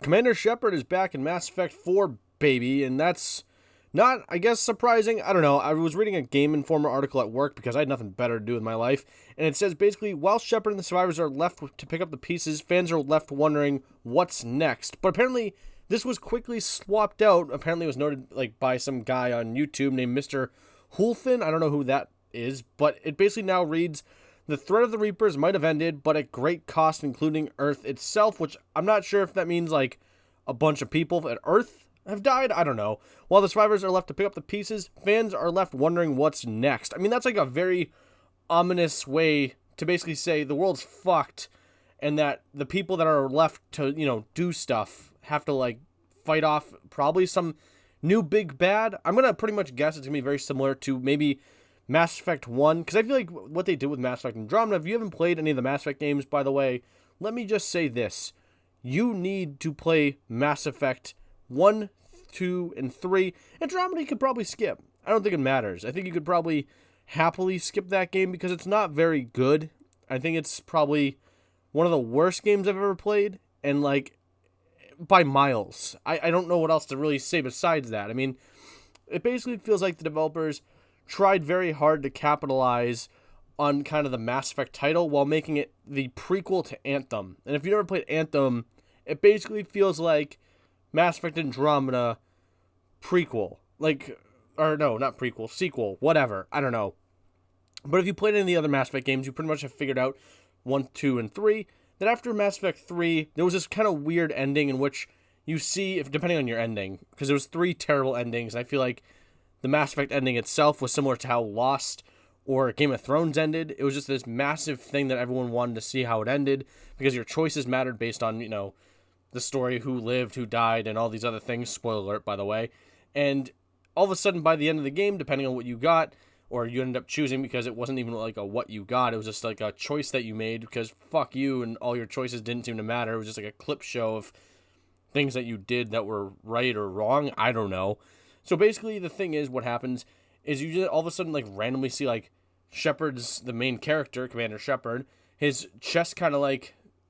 Commander Shepard is back in Mass Effect 4, baby, and that's not, I guess, surprising. I don't know. I was reading a Game Informer article at work because I had nothing better to do with my life, and it says basically, while Shepard and the survivors are left to pick up the pieces, fans are left wondering what's next. But apparently, this was quickly swapped out. Apparently, it was noted by some guy on YouTube named Mr. Hulfin. I don't know who that is, but it basically now reads, the threat of the Reapers might have ended, but at great cost, including Earth itself, which I'm not sure if that means, a bunch of people at Earth have died. I don't know. While the survivors are left to pick up the pieces, fans are left wondering what's next. I mean, that's a very ominous way to basically say the world's fucked, and that the people that are left to, do stuff have to, fight off probably some new big bad. I'm going to pretty much guess it's going to be very similar to maybe Mass Effect 1, because I feel like what they did with Mass Effect Andromeda, if you haven't played any of the Mass Effect games, by the way, let me just say this. You need to play Mass Effect 1, 2, and 3. Andromeda you could probably skip. I don't think it matters. I think you could probably happily skip that game because it's not very good. I think it's probably one of the worst games I've ever played, and by miles. I don't know what else to really say besides that. I mean, it basically feels like the developers tried very hard to capitalize on kind of the Mass Effect title while making it the prequel to Anthem. And if you never played Anthem, it basically feels like Mass Effect Andromeda prequel. Or no, not prequel, sequel, whatever. I don't know. But if you played any of the other Mass Effect games, you pretty much have figured out 1, 2, and 3, that after Mass Effect 3, there was this kind of weird ending in which you see, if depending on your ending, because there was 3 terrible endings, and I feel like the Mass Effect ending itself was similar to how Lost or Game of Thrones ended. It was just this massive thing that everyone wanted to see how it ended, because your choices mattered based on, the story, who lived, who died, and all these other things. Spoiler alert, by the way. And all of a sudden, by the end of the game, depending on what you got, or you ended up choosing, because it wasn't even a what you got, it was just a choice that you made, because fuck you, and all your choices didn't seem to matter. It was just a clip show of things that you did that were right or wrong. I don't know. So basically, the thing is, what happens is you just all of a sudden, randomly see, Shepard's the main character, Commander Shepard, his chest kind of I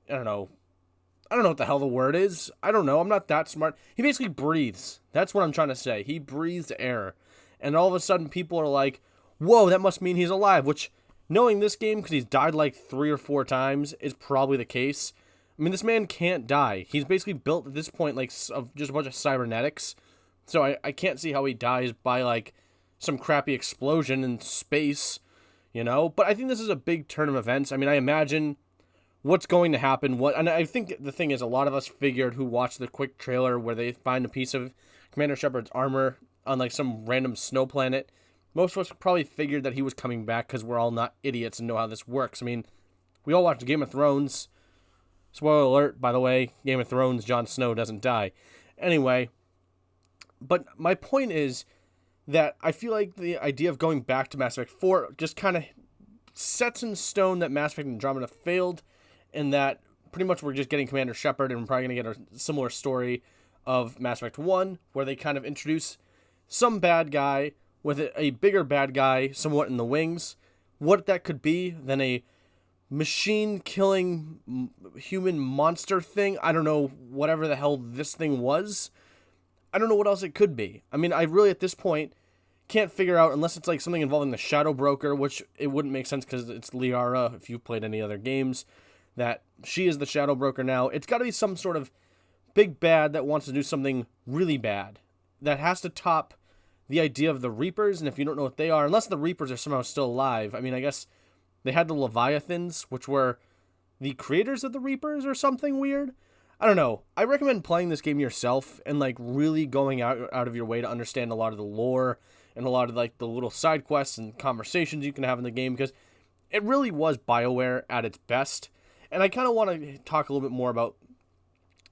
don't know what the hell the word is. I don't know. I'm not that smart. He basically breathes. That's what I'm trying to say. He breathes air. And all of a sudden, people are like, whoa, that must mean he's alive, which, knowing this game, because he's died 3 or 4 times, is probably the case. I mean, this man can't die. He's basically built at this point, of just a bunch of cybernetics. So I can't see how he dies by, some crappy explosion in space, But I think this is a big turn of events. I mean, I imagine what's going to happen. And I think the thing is, a lot of us figured who watched the quick trailer where they find a piece of Commander Shepard's armor on, some random snow planet. Most of us probably figured that he was coming back because we're all not idiots and know how this works. I mean, we all watched Game of Thrones. Spoiler alert, by the way, Game of Thrones, Jon Snow doesn't die. Anyway, but my point is that I feel like the idea of going back to Mass Effect 4 just kind of sets in stone that Mass Effect Andromeda failed, and that pretty much we're just getting Commander Shepard, and we're probably going to get a similar story of Mass Effect 1, where they kind of introduce some bad guy with a bigger bad guy somewhat in the wings. What that could be than a machine-killing human monster thing. I don't know, whatever the hell this thing was. I don't know what else it could be. I mean, I really, at this point, can't figure out, unless it's something involving the Shadow Broker, which it wouldn't make sense because it's Liara, if you've played any other games, that she is the Shadow Broker now. It's got to be some sort of big bad that wants to do something really bad, that has to top the idea of the Reapers, and if you don't know what they are, unless the Reapers are somehow still alive, I mean, I guess they had the Leviathans, which were the creators of the Reapers or something weird. I don't know. I recommend playing this game yourself and really going out of your way to understand a lot of the lore and a lot of the little side quests and conversations you can have in the game, because it really was BioWare at its best. And I kind of want to talk a little bit more about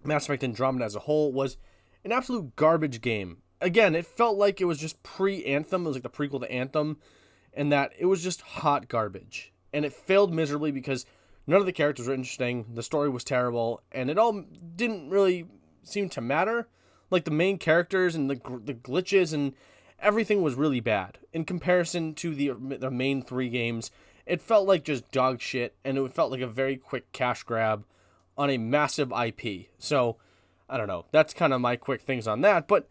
Mass Effect Andromeda as a whole. Was an absolute garbage game. Again, it felt like it was just pre-Anthem. It was the prequel to Anthem, and that it was just hot garbage. And it failed miserably because none of the characters were interesting, the story was terrible, and it all didn't really seem to matter. The main characters and the glitches and everything was really bad. In comparison to the main 3 games, it felt like just dog shit, and it felt like a very quick cash grab on a massive IP. So I don't know. That's kind of my quick things on that. But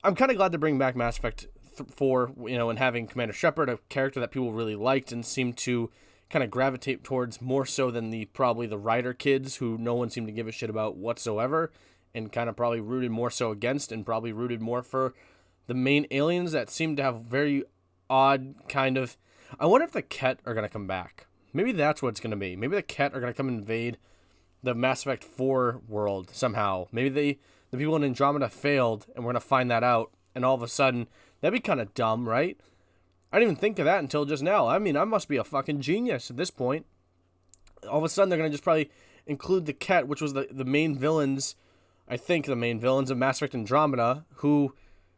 I'm kind of glad to bring back Mass Effect 4, and having Commander Shepard, a character that people really liked and seemed to kind of gravitate towards more so than probably the writer kids who no one seemed to give a shit about whatsoever, and kind of probably rooted more so against, and probably rooted more for the main aliens that seem to have very odd kind of... I wonder if the Ket are going to come back. Maybe that's what it's going to be. Maybe the Ket are going to come invade the Mass Effect 4 world somehow. Maybe the people in Andromeda failed, and we're going to find that out, and all of a sudden, that'd be kind of dumb, right? I didn't even think of that until just now. I mean, I must be a fucking genius at this point. All of a sudden, they're going to just probably include the Ket, which was the main villains, I think the main villains of Mass Effect Andromeda, who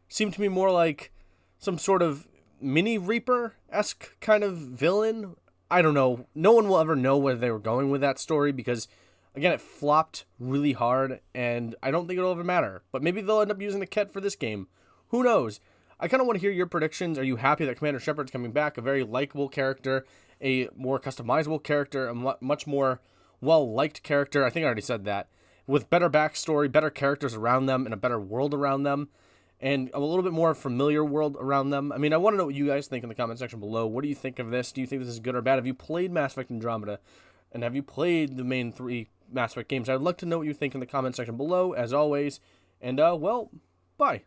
seem to me more like some sort of mini Reaper-esque kind of villain. I don't know. No one will ever know where they were going with that story because, again, it flopped really hard, and I don't think it'll ever matter. But maybe they'll end up using the Ket for this game. Who knows? I kind of want to hear your predictions. Are you happy that Commander Shepard's coming back? A very likable character, a more customizable character, a much more well-liked character. I think I already said that. With better backstory, better characters around them, and a better world around them, and a little bit more familiar world around them. I mean, I want to know what you guys think in the comment section below. What do you think of this? Do you think this is good or bad? Have you played Mass Effect Andromeda? And have you played the main 3 Mass Effect games? I'd like to know what you think in the comment section below, as always. And, well, bye.